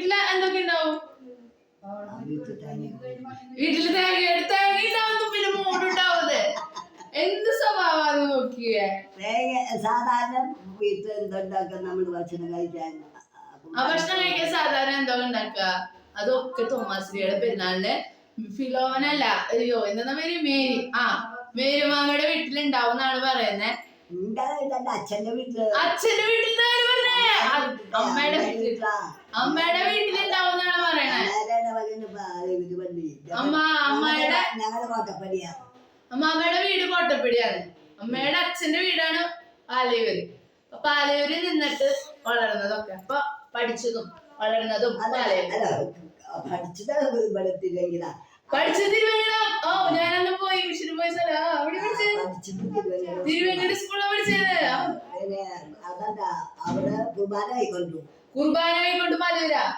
വീട്ടില് എന്തൊക്കെ ഉണ്ടാവും? വീട്ടില് തേങ്ങ ഉണ്ടാവുന്നു, പിന്നെ മൂടുണ്ടാവുന്നത്. എന്ത് സ്വഭാവം നോക്കിയേ. സാധാരണ വീട്ടിൽ എന്തുണ്ടാക്കുക നമ്മള് ഭക്ഷണം കഴിക്കാൻ? ഭക്ഷണം കഴിക്കാൻ സാധാരണ എന്താ ഉണ്ടാക്കുക? അതൊക്കെ തോമാശ്രീയുടെ പെരുന്നാളിന് ഫിലോനല്ല, അയ്യോ എന്താ പേര്, മേരി. മേരുമാമയുടെ വീട്ടിലുണ്ടാവും എന്നാണ് പറയുന്നത്. അച്ഛന്റെ വീട്ടില്. അച്ഛന്റെ വീട്ടിൽ പറഞ്ഞേ? അമ്മയുടെ വീട്ടിലുണ്ടാവും എന്നാണ് പറയണേ. അമ്മയുടെ വീട് കോട്ടപ്പടിയാണ്. അമ്മയുടെ അച്ഛന്റെ വീടാണ് പാലയൂര്. അപ്പൊ പാലയൂരിൽ നിന്നിട്ട് വളർന്നതൊക്കെ, അപ്പൊ പഠിച്ചതും വളർന്നതും പഠിച്ചത് തിരുവനന്തപുരം. ഓ, ഞാനന്ന് പോയി വിഷുവിന് പോയ സ്ഥലം അവിടെ പഠിച്ചത്. തിരുവനന്തപുരം സ്കൂളിൽ പഠിച്ചത്. അവിടെ കുർബാന ആയിക്കൊണ്ട് പാലയൂരാ.